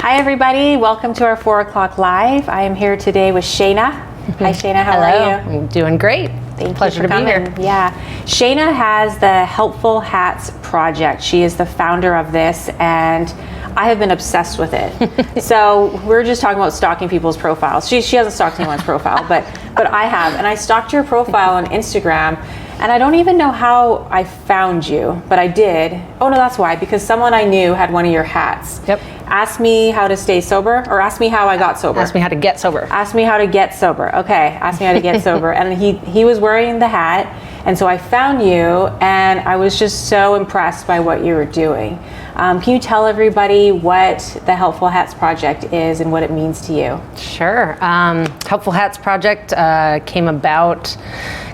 Hi everybody, welcome to our 4 o'clock live. I am here today with Shana. Hi Shana, how are you? I'm doing great. Pleasure to be here. Yeah, Shana has the Helpful Hats Project. She is the founder of this, and I have been obsessed with it. So we're just talking about stalking people's profiles. She hasn't stalked anyone's profile, but I have, and I stalked your profile on Instagram. And I don't even know how I found you, but I did. Oh no, that's why, because someone I knew had one of your hats. Yep. Asked me how to stay sober, or asked me how I got sober. Asked me how to get sober. Asked me how to get sober. Okay, asked me how to get sober. And he was wearing the hat, and so I found you, and I was just so impressed by what you were doing. Can you tell everybody what the Helpful Hats Project is and what it means to you? Sure. Helpful Hats Project came about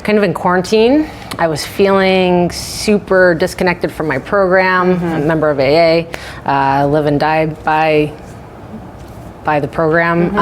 kind of in quarantine. I was feeling super disconnected from my program. I'm a member of AA. Live and die by the program.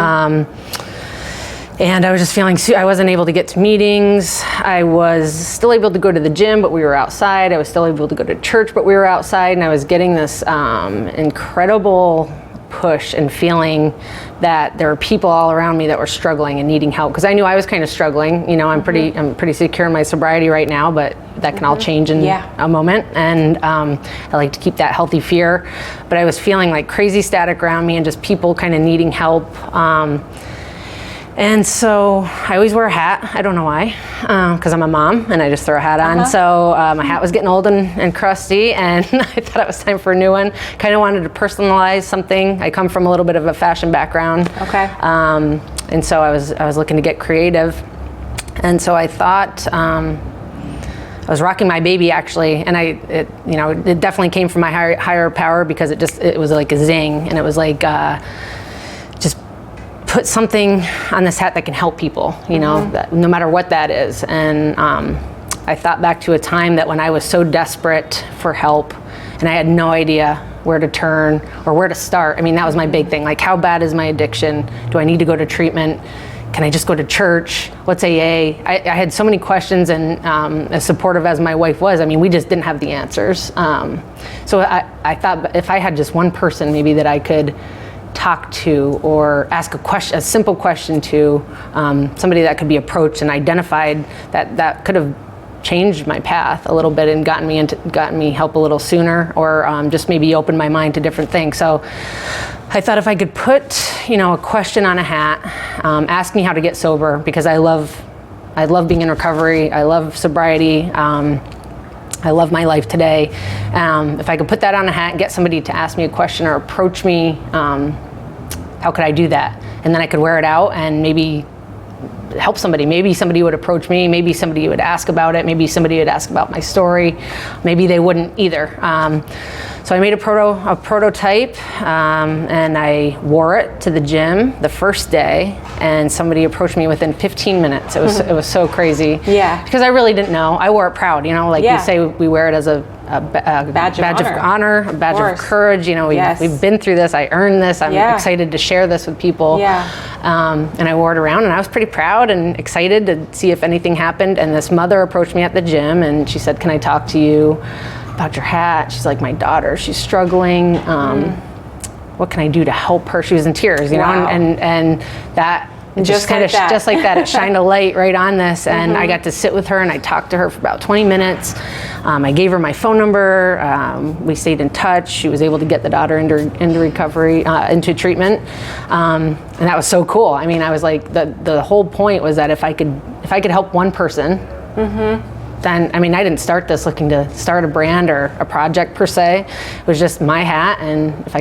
And I was just feeling, I wasn't able to get to meetings. I was still able to go to the gym, but we were outside. I was still able to go to church, but we were outside. And I was getting this incredible push and feeling that there were people all around me that were struggling and needing help. Because I knew I was kind of struggling. You know, I'm pretty secure in my sobriety right now, but that can all change in a moment. And I like to keep that healthy fear. But I was feeling like crazy static around me and just people kind of needing help. And so I always wear a hat. I don't know why, because I'm a mom and I just throw a hat on. So my hat was getting old and crusty, and I thought it was time for a new one. Kind of wanted to personalize something. I come from a little bit of a fashion background. Okay. And so I was looking to get creative. And so I thought, I was rocking my baby actually, and it definitely came from my higher power, because it was like a zing, and it was like, just put something on this hat that can help people, you know, that, no matter what that is. And I thought back to a time that when I was so desperate for help and I had no idea where to turn or where to start. I mean, that was my big thing. Like, how bad is my addiction? Do I need to go to treatment? Can I just go to church? What's AA? I had so many questions, and as supportive as my wife was, I mean, we just didn't have the answers. So I thought if I had just one person maybe that I could talk to or ask a simple question to, somebody that could be approached and identified, that could have changed my path a little bit and gotten me help a little sooner, or just maybe opened my mind to different things. So I thought if I could put, a question on a hat, ask me how to get sober, because I love being in recovery. I love sobriety. I love my life today. If I could put that on a hat and get somebody to ask me a question or approach me, how could I do that? And then I could wear it out and maybe help somebody. Maybe somebody would approach me. Maybe somebody would ask about it. Maybe somebody would ask about my story. Maybe they wouldn't either. So I made a prototype, and I wore it to the gym the first day, and somebody approached me within 15 minutes. It was so crazy. Yeah. Because I really didn't know. I wore it proud, like you say, we wear it as a badge of honor, a badge of courage. We've been through this. I earned this. I'm excited to share this with people. Yeah. And I wore it around, and I was pretty proud and excited to see if anything happened. And this mother approached me at the gym, and she said, "Can I talk to you about your hat?" She's like, "My daughter, she's struggling. What can I do to help her?" She was in tears, and that just like that, it shined a light right on this. And I got to sit with her, and I talked to her for about 20 minutes. I gave her my phone number. We stayed in touch. She was able to get the daughter into recovery, into treatment. And that was so cool. I mean, I was like, the whole point was that if I could help one person, then, I mean, I didn't start this looking to start a brand or a project per se. It was just my hat, and if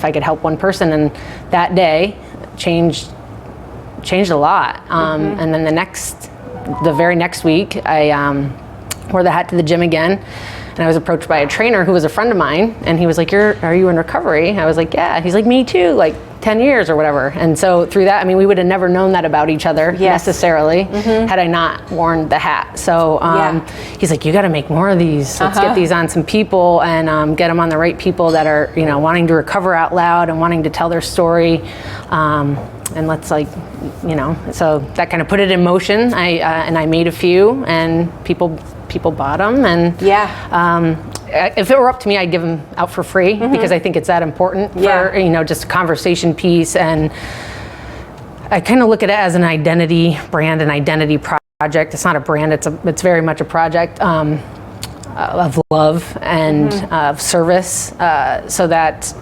I could help one person, and that day changed a lot. And then the very next week, I wore the hat to the gym again, and I was approached by a trainer who was a friend of mine, and he was like, "Are you in recovery?" I was like, "Yeah." He's like, "Me too, like 10 years or whatever." And so through that, I mean, we would have never known that about each other necessarily had I not worn the hat. So he's like, "You got to make more of these. Let's get these on some people, and get them on the right people that are, wanting to recover out loud and wanting to tell their story. And let's so that kind of put it in motion. I made a few, and people bought them, and if it were up to me, I'd give them out for free because I think it's that important for, you know, just a conversation piece. And I kind of look at it as an identity brand, an identity project. It's not a brand, it's very much a project of love and of service, so that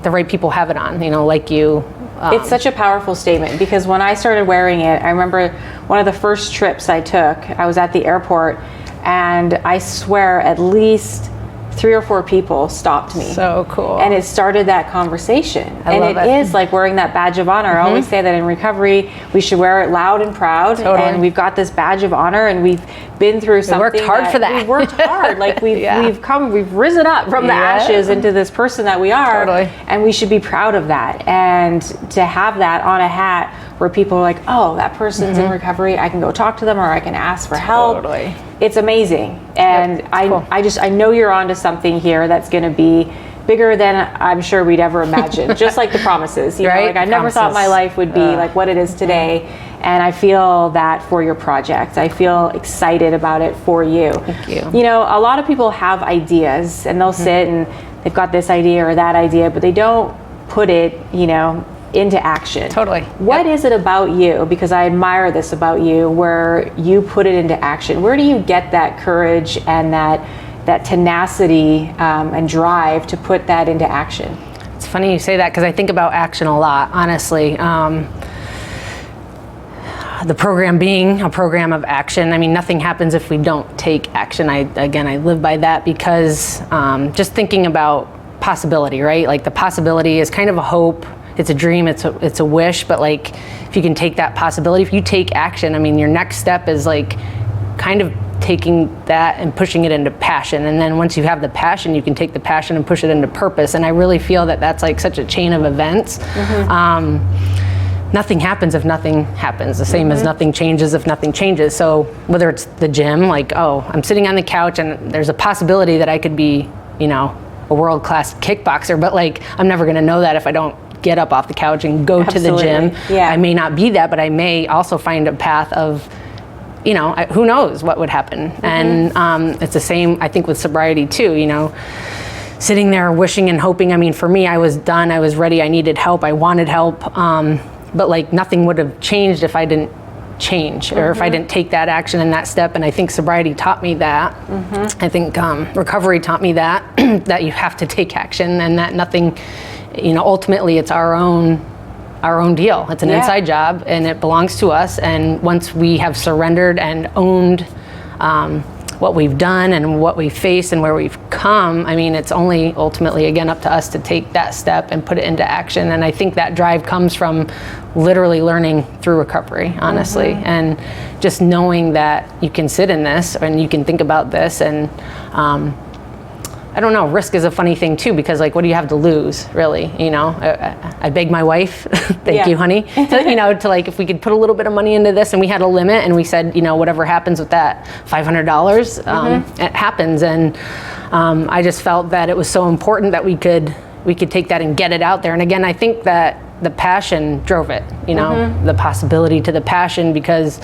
the right people have it on, you know, like you. It's such a powerful statement, because when I started wearing it, I remember one of the first trips I took, I was at the airport, and I swear at least 3 or 4 people stopped me. So cool. And it started that conversation. I love it is like wearing that badge of honor. I always say that in recovery, we should wear it loud and proud. Totally. And we've got this badge of honor, and we've been through something. We worked hard for that. We worked hard. Like we've risen up from the ashes into this person that we are. Totally. And we should be proud of that. And to have that on a hat where people are like, oh, that person's in recovery, I can go talk to them, or I can ask for help. Totally. It's amazing. And cool. I know you're onto something here that's going to be bigger than I'm sure we'd ever imagine. Just like the promises, you know, like I never thought my life would be like what it is today. And I feel that for your project. I feel excited about it for you. Thank you. You know, a lot of people have ideas, and they'll sit and they've got this idea or that idea, but they don't put it, you know, into action. Totally. What is it about you? Because I admire this about you, where you put it into action. Where do you get that courage and that tenacity and drive to put that into action? It's funny you say that, because I think about action a lot, honestly. The program being a program of action. I mean, nothing happens if we don't take action. I live by that, because just thinking about possibility, right? Like the possibility is kind of a hope. It's a dream, it's a wish, but like if you can take that possibility, if you take action, I mean, your next step is like kind of taking that and pushing it into passion. And then once you have the passion, you can take the passion and push it into purpose. And I really feel that that's like such a chain of events. Nothing happens if nothing happens. The same as nothing changes if nothing changes. So whether it's the gym, like, oh, I'm sitting on the couch and there's a possibility that I could be, you know, a world-class kickboxer, but like, I'm never gonna know that if I don't get up off the couch and go to the gym. Yeah. I may not be that, but I may also find a path of, you know, who knows what would happen. And it's the same, I think, with sobriety too, you know, sitting there wishing and hoping. I mean, for me, I was done, I was ready, I needed help, I wanted help, but like nothing would have changed if I didn't change or if I didn't take that action and that step. And I think sobriety taught me that. I think recovery taught me that, that you have to take action, and that nothing, you know, ultimately it's our own deal. It's an inside job, and it belongs to us. And once we have surrendered and owned what we've done and what we've faced and where we've come, I mean, it's only ultimately again up to us to take that step and put it into action. And I think that drive comes from literally learning through recovery, honestly, and just knowing that you can sit in this and you can think about this. And I don't know, risk is a funny thing too, because like, what do you have to lose, really? You know, I begged my wife, thank you, honey, to, you know, to like, if we could put a little bit of money into this, and we had a limit, and we said, you know, whatever happens with that $500, it happens. And I just felt that it was so important that we could take that and get it out there. And again, I think that the passion drove it, you know, the possibility to the passion, because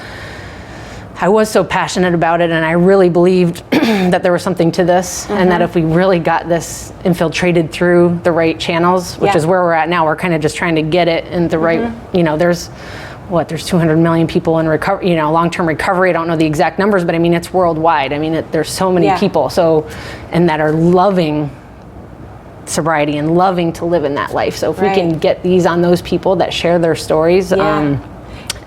I was so passionate about it, and I really believed that there was something to this, and that if we really got this infiltrated through the right channels, which is where we're at now, we're kind of just trying to get it in the right, you know, there's 200 million people in recovery, you know, long-term recovery. I don't know the exact numbers, but I mean, it's worldwide. I mean, there's so many people, and that are loving sobriety and loving to live in that life. So if we can get these on those people that share their stories,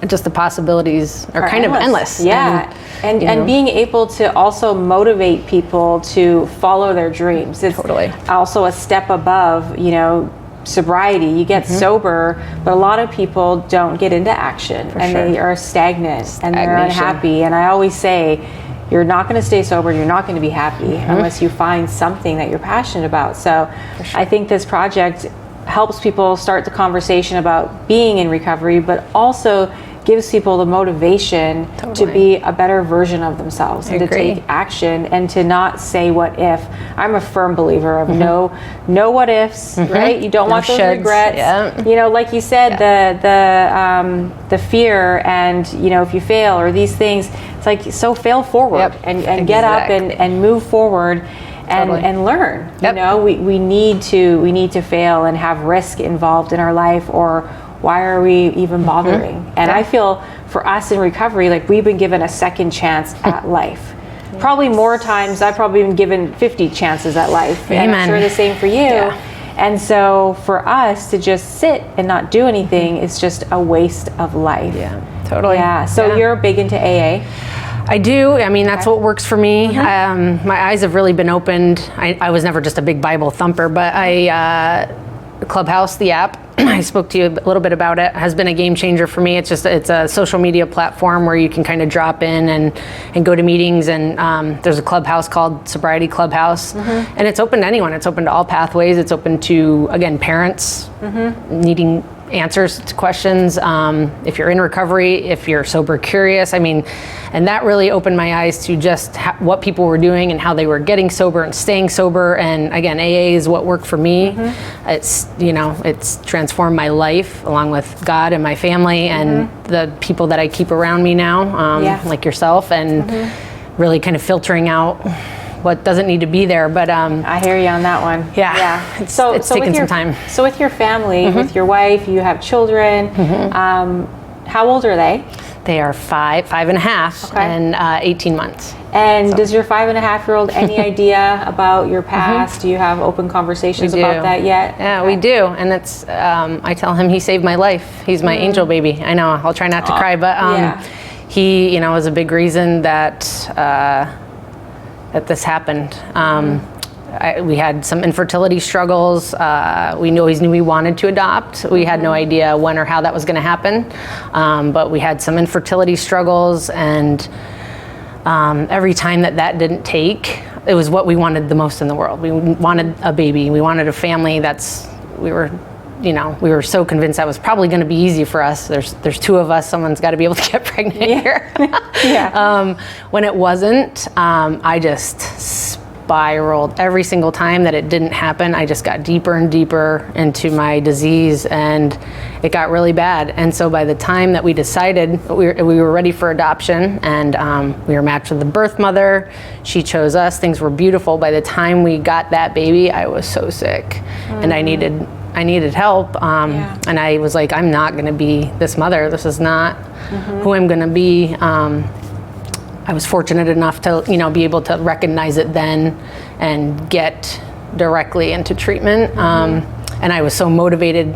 just the possibilities are kind of endless. Yeah, and being able to also motivate people to follow their dreams. It's also a step above, you know, sobriety. You get sober, but a lot of people don't get into action, and they are stagnant and they're unhappy. And I always say, you're not going to stay sober, you're not going to be happy unless you find something that you're passionate about. So I think this project helps people start the conversation about being in recovery, but also gives people the motivation to be a better version of themselves and to take action and to not say what if. I'm a firm believer of no what ifs, right? You don't want those regrets. You know, like you said, the fear, and you know, if you fail or these things, it's like, so fail forward and get up and move forward. and learn. Yep. You know, we need to fail and have risk involved in our life, or why are we even bothering? And I feel for us in recovery, like we've been given a second chance at life. Probably more times, I've probably been given 50 chances at life. Amen. And I'm sure the same for you. Yeah. And so for us to just sit and not do anything is just a waste of life. Yeah, totally. Yeah. So you're big into AA? I do. I mean, that's what works for me. My eyes have really been opened. I was never just a big Bible thumper, but Clubhouse, the app, I spoke to you a little bit about it, has been a game changer for me. It's a social media platform where you can kind of drop in and go to meetings, and there's a clubhouse called Sobriety Clubhouse, and it's open to anyone. It's open to all pathways. It's open to, again, parents needing answers to questions, if you're in recovery, if you're sober curious. I mean, and that really opened my eyes to just what people were doing and how they were getting sober and staying sober. And again, AA is what worked for me. It's, you know, it's transformed my life along with God and my family and the people that I keep around me now, like yourself, and really kind of filtering out what doesn't need to be there. But I hear you on that one. Yeah. It's taken some time. So with your family, with your wife, you have children. How old are they? They are 5.5, and 18 months. And does your 5.5-year-old any idea about your past? Do you have open conversations about that yet? Yeah, we do. And it's, I tell him he saved my life. He's my angel baby. I know, I'll try not to cry, but he, you know, was a big reason that that this happened. We had some infertility struggles. We always knew we wanted to adopt. We had no idea when or how that was going to happen. But we had some infertility struggles, and every time that didn't take, it was what we wanted the most in the world. We wanted a baby. We wanted a family. We were so convinced that was probably going to be easy for us. There's two of us. Someone's got to be able to get pregnant here. When it wasn't, I just spiraled. Every single time that it didn't happen, I just got deeper and deeper into my disease, and it got really bad. And so by the time that we decided we were ready for adoption, and we were matched with the birth mother, she chose us. Things were beautiful. By the time we got that baby, I was so sick, and I needed help, and I was like, I'm not going to be this mother. This is not who I'm going to be. I was fortunate enough to, be able to recognize it then and get directly into treatment. And I was so motivated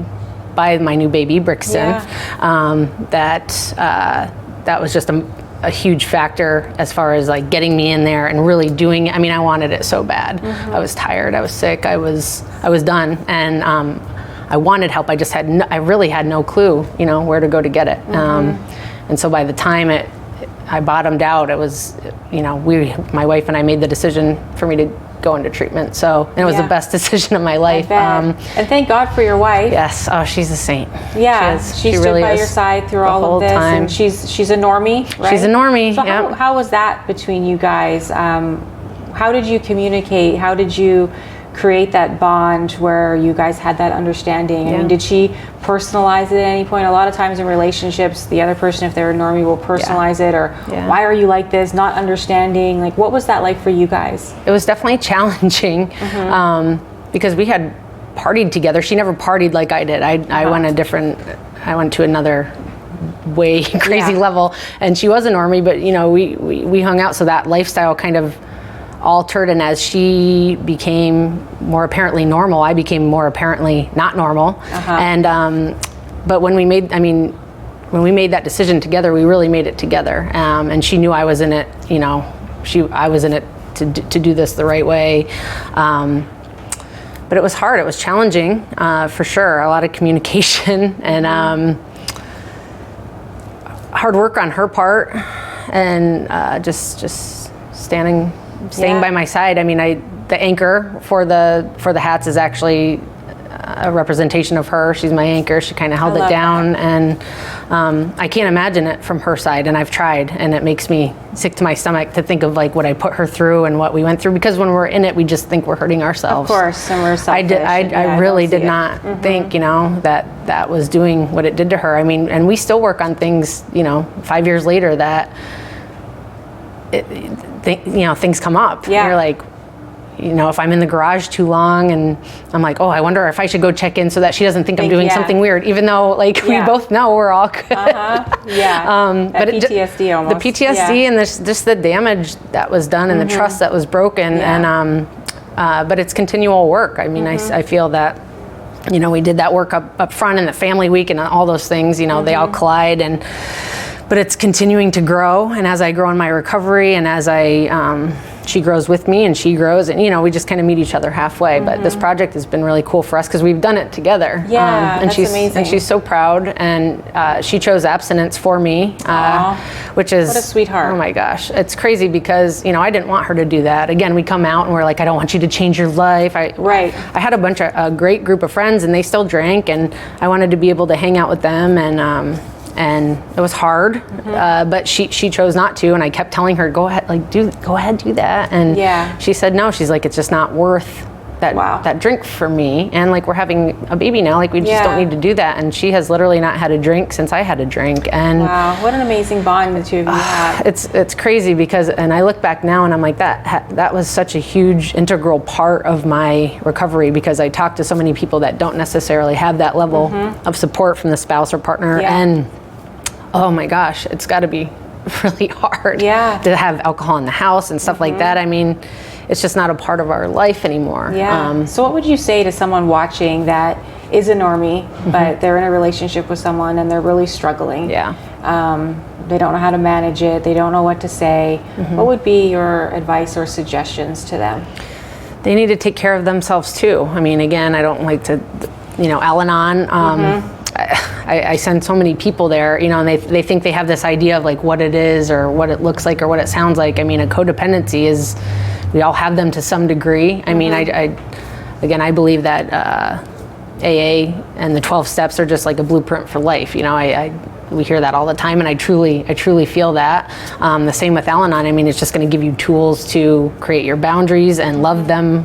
by my new baby, Brixton, that was just a huge factor as far as like getting me in there and really doing it. I mean, I wanted it so bad. I was tired, I was sick, I was done, and I wanted help. I just I really had no clue, where to go to get it. And so by the time I bottomed out, it was, my wife and I made the decision for me to go into treatment. So, and it was the best decision of my life. And thank God for your wife. Yes. Oh, she's a saint. Yeah. She stood really by your side through all of this. Time. And she's a normie, right? She's a normie. So how was that between you guys? How did you communicate? How did you create that bond where you guys had that understanding? I mean, did she personalize it at any point? A lot of times in relationships, the other person, if they're a normie, will personalize it, or why are you like this, not understanding. Like, what was that like for you guys? It was definitely challenging, because we had partied together. She never partied like I did. I went to another way crazy level, and she was a normie, but we hung out, so that lifestyle kind of altered, and as she became more apparently normal, I became more apparently not normal. And but when we made that decision together, we really made it together, and she knew I was in it. I was in it to do this the right way. But it was hard. It was challenging, for sure. A lot of communication and hard work on her part, and just staying by my side. I mean, the anchor for the hats is actually a representation of her. She's my anchor. She kind of held it down, and I can't imagine it from her side. And I've tried, and it makes me sick to my stomach to think of like what I put her through and what we went through. Because when we're in it, we just think we're hurting ourselves. Of course, and we're selfish. I really did not think, that was doing what it did to her. I mean, and we still work on things, 5 years later that things come up. Yeah. You're like, if I'm in the garage too long and I'm like, oh, I wonder if I should go check in so that she doesn't think I'm doing something weird, even though like we both know we're all good. But PTSD almost. The PTSD and just the damage that was done and the trust that was broken. And but it's continual work. I mean, I feel that, we did that work up front in the family week and all those things, they all collide, but it's continuing to grow. And as I grow in my recovery and as she grows with me and she grows, and we just kind of meet each other halfway. But this project has been really cool for us because we've done it together. And that's amazing. And she's so proud, and she chose abstinence for me, which is, what a sweetheart. Oh my gosh, it's crazy because I didn't want her to do that. Again, we come out and we're like, I don't want you to change your life. I had a great group of friends, and they still drank, and I wanted to be able to hang out with them, and it was hard, but she chose not to, and I kept telling her, go ahead, do that. And she said no. She's like, it's just not worth that drink for me. And like, we're having a baby now, like we just don't need to do that. And she has literally not had a drink since I had a drink. And wow, what an amazing bond the two of you have. It's crazy because, and I look back now and I'm like, that was such a huge integral part of my recovery, because I talk to so many people that don't necessarily have that level of support from the spouse or partner. And oh my gosh, it's got to be really hard to have alcohol in the house and stuff like that. I mean, it's just not a part of our life anymore. So what would you say to someone watching that is a normie, but they're in a relationship with someone and they're really struggling? They don't know how to manage it. They don't know what to say. What would be your advice or suggestions to them? They need to take care of themselves too. I mean, again, I don't like to, Al-Anon. I send so many people there, and they think they have this idea of like what it is or what it looks like or what it sounds like. I mean, a codependency is, we all have them to some degree. I mean, I believe that AA and the 12 steps are just like a blueprint for life. We hear that all the time, and I truly feel that. The same with Al-Anon. I mean, it's just going to give you tools to create your boundaries and love them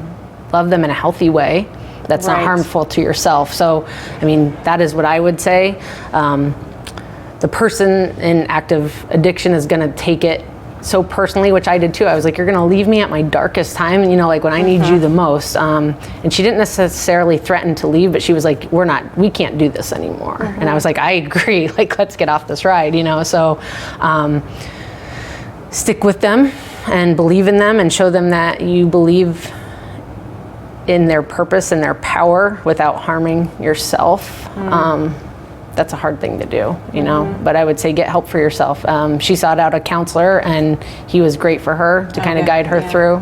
in a healthy way that's not harmful to yourself. So, I mean, that is what I would say. The person in active addiction is going to take it so personally, which I did too. I was like, you're going to leave me at my darkest time, like when I need you the most. And she didn't necessarily threaten to leave, but she was like, we can't do this anymore. And I was like, I agree, like, let's get off this ride, So stick with them and believe in them and show them that you believe in their purpose and their power without harming yourself. That's a hard thing to do, but I would say get help for yourself. She sought out a counselor, and he was great for her to kind of guide her through,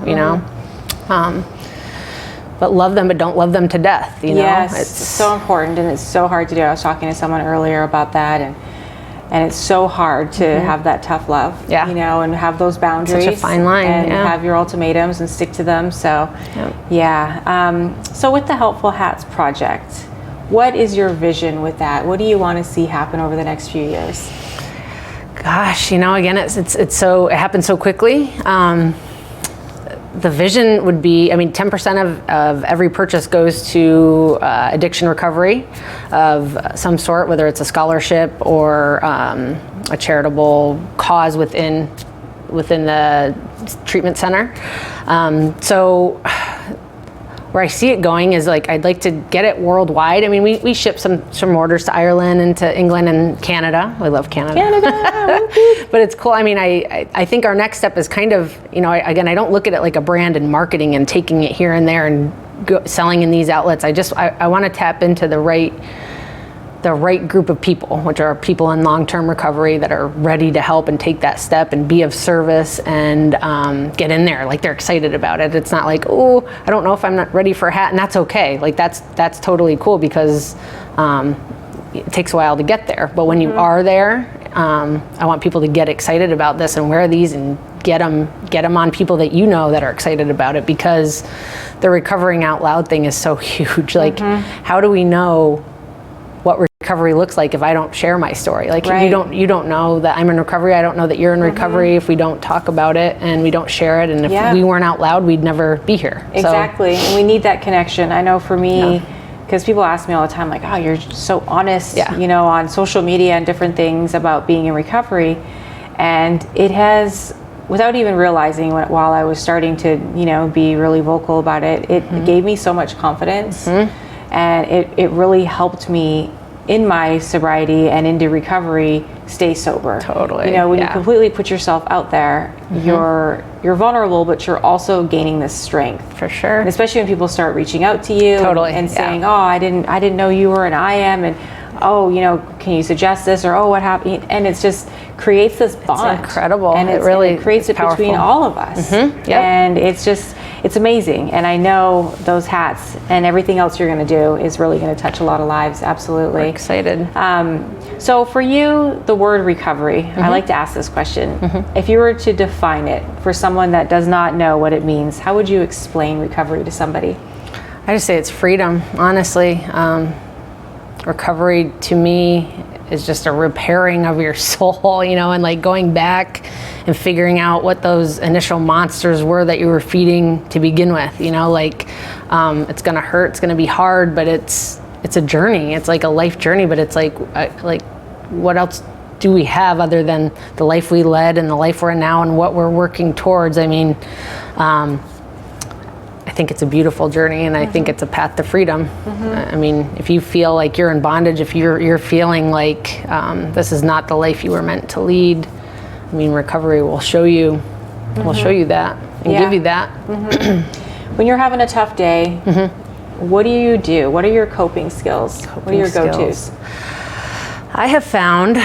but love them, but don't love them to death, Yes, it's so important, and it's so hard to do. I was talking to someone earlier about that, and it's so hard to have that tough love, and have those boundaries. Such a fine line, and have your ultimatums and stick to them. So, so with the Helpful Hats project, what is your vision with that? What do you want to see happen over the next few years? Gosh, again, it happens so quickly. The vision would be, 10% of every purchase goes to addiction recovery of some sort, whether it's a scholarship or a charitable cause within the treatment center. So where I see it going is like, I'd like to get it worldwide. I mean, we ship some orders to Ireland and to England and Canada. We love Canada. But it's cool. I mean, I think our next step is kind of, I don't look at it like a brand and marketing and taking it here and there and selling in these outlets. I want to tap into the right group of people, which are people in long-term recovery that are ready to help and take that step and be of service and get in there. Like, they're excited about it. It's not like, oh, I don't know if I'm not ready for a hat, and that's okay. Like, that's totally cool, because it takes a while to get there. But when you are there, I want people to get excited about this and wear these and get them on people that that are excited about it, because the recovering out loud thing is so huge. Like, how do we know what recovery looks like if I don't share my story? Like, you don't know that I'm in recovery. I don't know that you're in recovery if we don't talk about it and we don't share it. And if we weren't out loud, we'd never be here. Exactly. And we need that connection. I know for me, because people ask me all the time, like, oh, you're so honest, on social media and different things about being in recovery. And it has without even realizing while I was starting to, be really vocal about it, it gave me so much confidence, and it really helped me in my sobriety and into recovery stay sober. Totally. When you completely put yourself out there, you're vulnerable, but you're also gaining this strength. For sure. And especially when people start reaching out to you and saying, "Oh, I didn't know you were an IM," and "Oh, can you suggest this?" or "Oh, what happened?" And it's just creates this bond. It's incredible. And it really creates it powerful. between all of us. And it's amazing. And I know those hats and everything else you're going to do is really going to touch a lot of lives. Absolutely. We're excited. So for you, the word recovery, I like to ask this question. If you were to define it for someone that does not know what it means, how would you explain recovery to somebody? I just say it's freedom, honestly. Recovery to me is just a repairing of your soul, and like going back and figuring out what those initial monsters were that you were feeding to begin with. It's gonna hurt, it's gonna be hard, but it's a journey. It's like a life journey, but it's like what else do we have other than the life we led and the life we're in now and what we're working towards? I think it's a beautiful journey, and I think it's a path to freedom. If you feel like you're in bondage, if you're feeling like this is not the life you were meant to lead, recovery will show you, that and give you that. When you're having a tough day, what do you do? What are your coping skills? What are your go-tos? I have found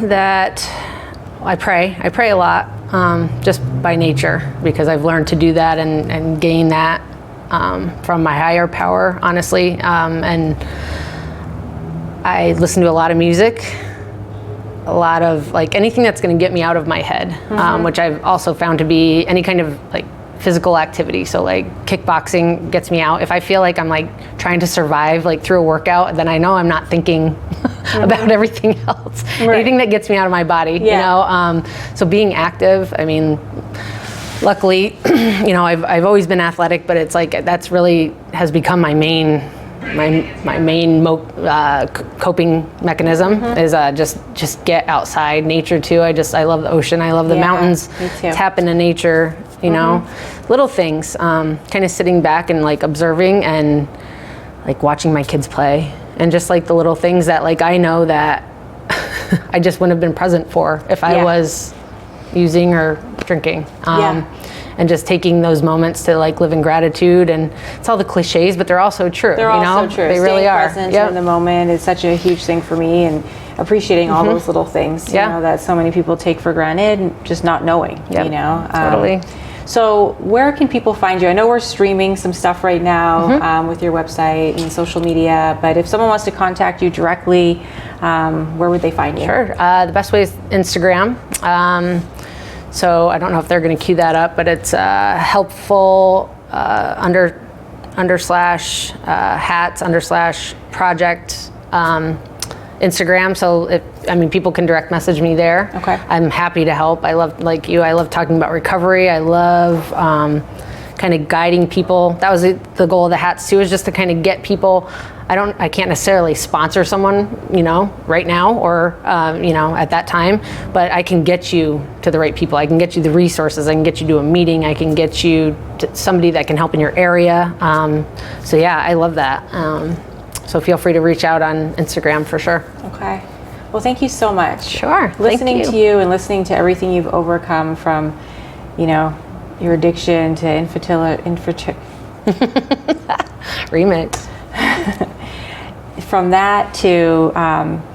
that I pray a lot, just by nature, because I've learned to do that and gain that from my higher power, honestly. And I listen to a lot of music, a lot of anything that's going to get me out of my head, which I've also found to be any kind of physical activity. So kickboxing gets me out. If I feel like I'm trying to survive through a workout, then I know I'm not thinking about everything else. Right. Anything that gets me out of my body, so being active, luckily, I've always been athletic, but it's that's really has become my main coping mechanism is just get outside. Nature too. I love the ocean. I love the mountains. Me too. Tap into nature. Little things. Kind of sitting back and observing and watching my kids play, and just the little things that I know that I just wouldn't have been present for if I was using or drinking. And just taking those moments to live in gratitude, and it's all the cliches, but they're also true. They're also true. They really are. Present in the moment is such a huge thing for me, and appreciating all those little things, that so many people take for granted, and just not knowing, Totally. So where can people find you? I know we're streaming some stuff right now with your website and social media, but if someone wants to contact you directly, where would they find you? Sure. The best way is Instagram. So I don't know if they're going to cue that up, but it's helpful /hats /project Instagram. So people can direct message me there. Okay. I'm happy to help. I love, I love talking about recovery. I love kind of guiding people. That was the goal of the hats too, is just to kind of get people. I can't necessarily sponsor someone, right now or, at that time, but I can get you to the right people. I can get you the resources. I can get you to a meeting. I can get you to somebody that can help in your area. I love that. So feel free to reach out on Instagram for sure. Okay. Well, thank you so much. Sure. Listening to you and listening to everything you've overcome from, your addiction to remix. From that to,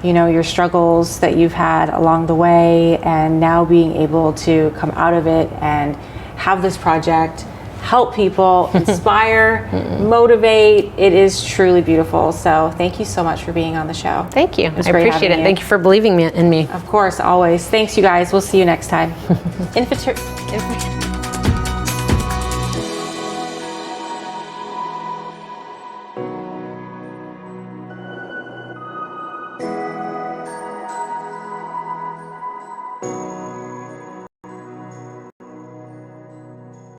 your struggles that you've had along the way, and now being able to come out of it and have this project, help people, inspire, motivate. It is truly beautiful. So thank you so much for being on the show. Thank you. I appreciate it. Thank you for believing in me. Of course, always. Thanks, you guys. We'll see you next time.